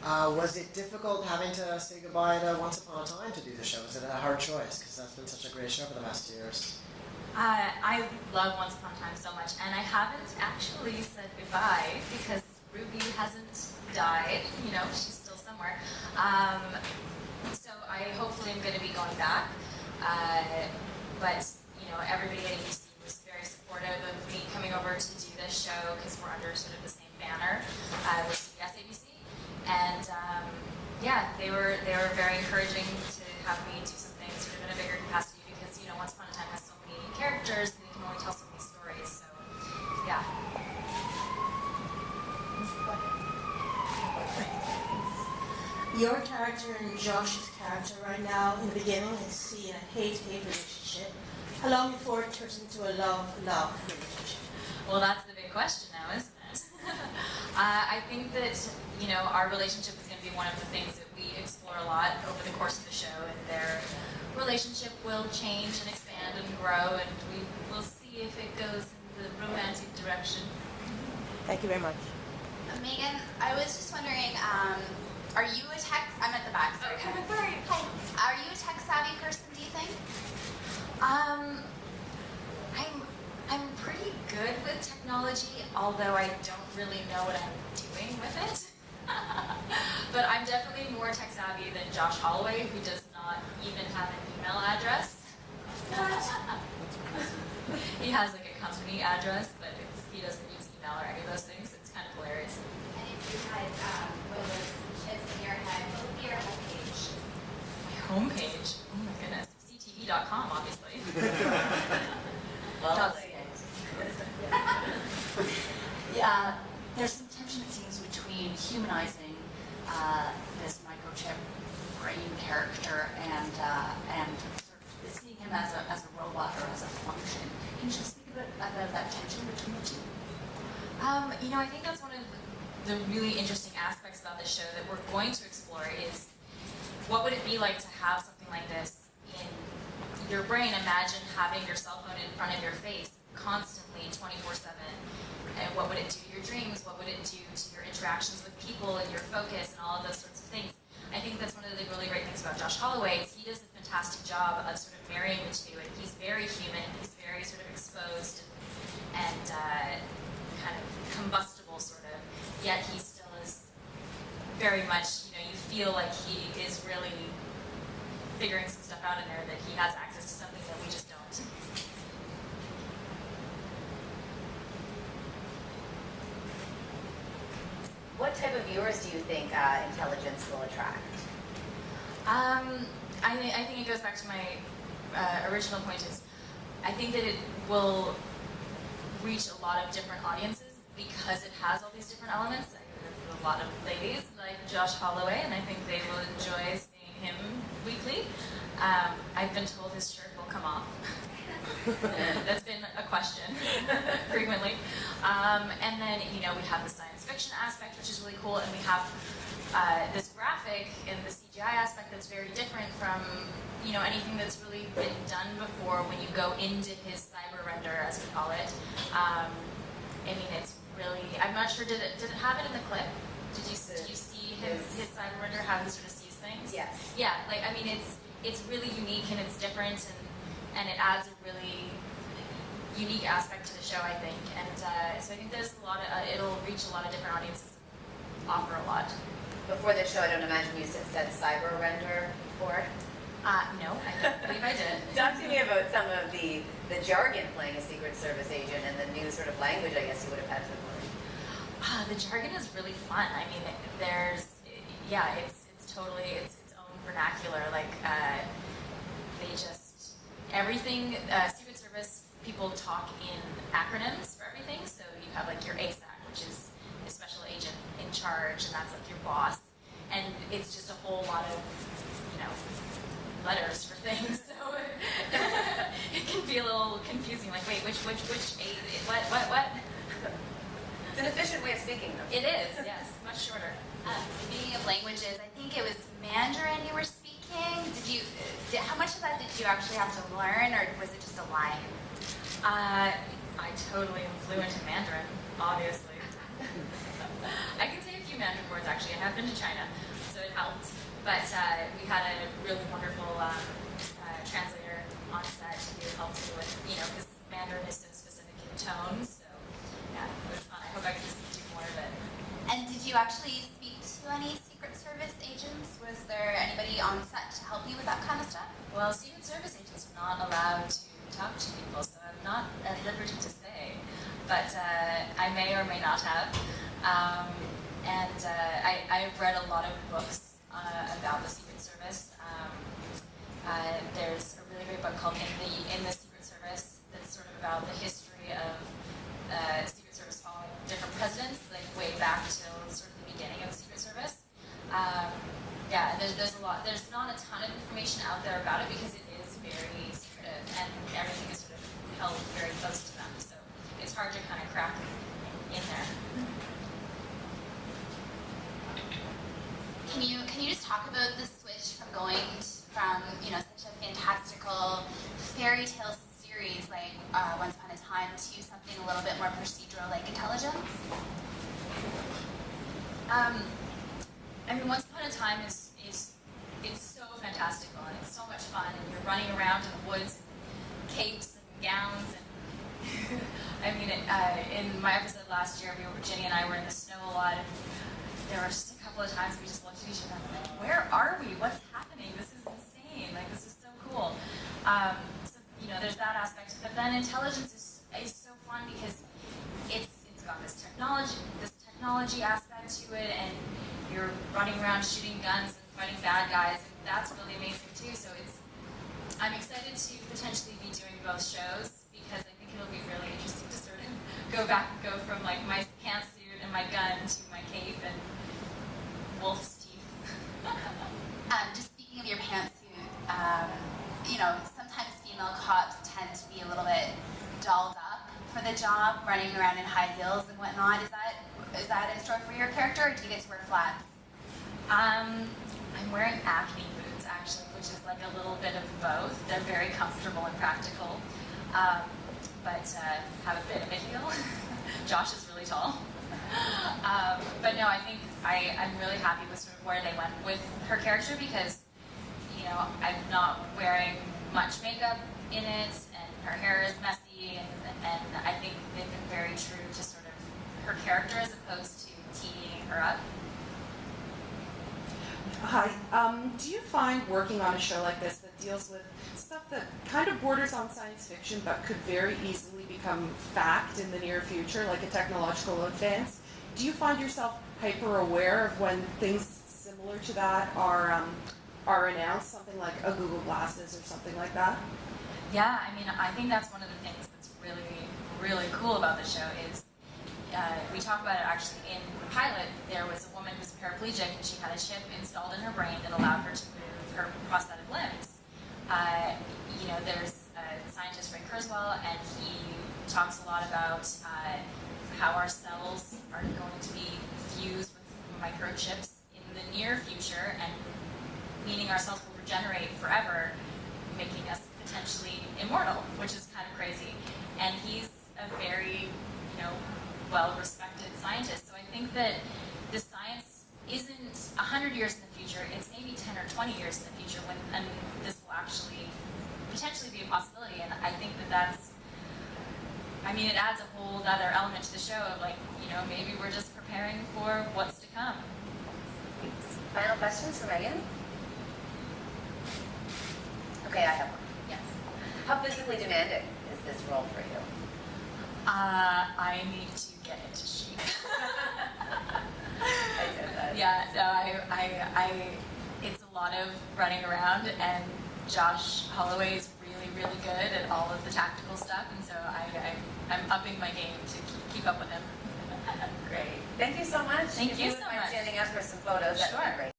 Was it difficult having to say goodbye to Once Upon a Time to do the show? Was it a hard choice? Because that's been such a great show for the past 2 years. I love Once Upon a Time so much, and I haven't actually said goodbye because Ruby hasn't died. You know, she's still somewhere. So I hopefully am going to be going back. But you know, everybody at ABC was very supportive of me coming over to do this show because we're under sort of the same banner with CBS ABC. And yeah, they were very encouraging to have me do something sort of in a bigger capacity because, you know, Once Upon a Time has so many characters and you can only tell so many stories. So yeah. Your character and Josh's character right now in the beginning is seen a hate-hate relationship. How long before it turns into a love-love relationship? Well, that's the big question now, isn't it? I think that, you know, our relationship is going to be one of the things that we explore a lot over the course of the show, and their relationship will change and expand and grow, and we will see if it goes in the romantic direction. Thank you very much. Meghan, I was just wondering, are you a tech, I'm at the back, sorry. Sorry. Are you a tech-savvy person, do you think? I'm pretty good with technology, although I don't really know what I'm doing with it. But I'm definitely more tech savvy than Josh Holloway, who does not even have an email address. He has like a company address, but he doesn't use email or any of those things. It's kind of hilarious. And if you had one of those chips in your head, what would be your homepage? My homepage? Oh my goodness. CTV.com, obviously. Well, .ca. yeah, there's some tension, it seems, between humanizing this microchip brain character and sort of seeing him as a robot or as a function. Can you just speak a bit about that tension between the two? You know, I think that's one of the really interesting aspects about this show that we're going to explore is what would it be like to have something like this in your brain? Imagine having your cell phone in front of your face constantly 24/7. And what would it do to your dreams? What would it do to your interactions with people and your focus and all of those sorts of things? I think that's one of the really great things about Josh Holloway is he does a fantastic job of sort of marrying the two. And he's very human. He's very sort of exposed and kind of combustible sort of. Yet he still is very much, you know, you feel like he is really figuring some stuff out in there, that he has access to something that we just don't. What type of viewers do you think intelligence will attract? I think it goes back to my original point is, I think that it will reach a lot of different audiences because it has all these different elements. There's a lot of ladies like Josh Holloway, and I think they will enjoy seeing him weekly. I've been told his shirt will come off. That's been a question frequently. And then, you know, we have the science fiction aspect, which is really cool, and we have this graphic and the CGI aspect that's very different from, you know, anything that's really been done before when you go into his cyber render, as we call it. I mean, it's really, I'm not sure, did it have it in the clip? Did you see his cyber render, how he sort of sees things? Yes. Yeah, like, I mean, it's really unique and it's different, and it adds a really unique aspect to the show, I think. And so I think there's a lot of, it'll reach a lot of different audiences and offer a lot. Before the show, I don't imagine you said cyber render before. No, I don't believe I did. Talk to me about some of the jargon playing a Secret Service agent and the new sort of language I guess you would have had to learn. The jargon is really fun. I mean, there's, yeah, it's totally its own vernacular. Like, they just, everything, Secret Service people talk in acronyms for everything. So you have like your ASAC, which is a special agent in charge, and that's like your boss. And it's just a whole lot of, you know, letters for things. So it can be a little confusing. Like, wait, which, what? It's an efficient way of speaking, though. It is, yes, much shorter. Speaking of languages, I think it was Mandarin you were speaking. How much of that did you actually have to learn, or was it just a line? I totally am fluent in Mandarin, obviously. I can say a few Mandarin words. Actually, I have been to China, so it helped. But we had a really wonderful translator on set who helped me with, because Mandarin is so specific in tones. So yeah, it was fun. I hope I can just do more of it. And did you actually speak to any Secret Service agents? Was there anybody on set to help you with that kind of stuff? Well, Secret Service agents are not allowed to talk to people, so I'm not at liberty to say. But I may or may not have. I've read a lot of books about the Secret Service. There's a really great book called In the Secret Service that's sort of about the history of Secret Service following different presidents, like way back till sort of the beginning of the Secret Service. There's a lot. There's not a ton of information out there about it because it is very secretive and everything is sort of held very close to them. So it's hard to kind of crack in there. Can you just talk about the switch from going from such a fantastical fairy tale series like Once Upon a Time to something a little bit more procedural like Intelligence? Once Upon a Time is it's so fantastical and it's so much fun and you're running around in the woods in capes and gowns and in my episode last year, Ginny and I were in the snow a lot and there were just a couple of times we just looked at each other and were like, where are we? What's happening? This is insane. Like, this is so cool. There's that aspect. But then Intelligence is so fun because it's got this technology aspect to it, and you're running around shooting guns and fighting bad guys, and that's really amazing too. So I'm excited to potentially be doing both shows because I think it'll be really interesting to sort of go from like my pantsuit and my gun to my cape and wolf's teeth. Just speaking of your pantsuit, sometimes female cops tend to be a little bit dolled up for the job, running around in high heels and whatnot. Is that in store for your character, or do you get to wear flats? I'm wearing acne boots actually, which is like a little bit of both. They're very comfortable and practical, but have a bit of a heel. Josh is really tall. But no, I think I'm really happy with sort of where they went with her character because, I'm not wearing much makeup in it, and her hair is messy, and I think they've been very true to sort of her character as opposed to teeing her up. Hi. Do you find working on a show like this that deals with stuff that kind of borders on science fiction but could very easily become fact in the near future, like a technological advance? Do you find yourself hyper aware of when things similar to that are announced, something like a Google Glasses or something like that? Yeah, I think that's one of the things that's really, really cool about the show is we talk about it actually in the pilot. There was a woman who's paraplegic and she had a chip installed in her brain that allowed her to move her prosthetic limbs. There's a scientist, Ray Kurzweil, and he talks a lot about how our cells are going to be fused with microchips in the near future, and meaning our cells will regenerate forever, making us potentially immortal, which is kind of crazy. And he's a very, well-respected scientist. So I think that the science isn't 100 years in the future, it's maybe 10 or 20 years in the future when this will actually potentially be a possibility. And I think that's, it adds a whole other element to the show of maybe we're just preparing for what's to come. Thanks. Final questions for Meghan? Okay, I have one. Yes. How physically demanding is this role for you? I need to get into shape. I did that. Yeah, no, it's a lot of running around, and Josh Holloway is really, really good at all of the tactical stuff, and so I'm upping my game to keep up with him. Great. Thank you so much. Thank you so If you wouldn't mind much. standing up for some photos, that would be Sure. great.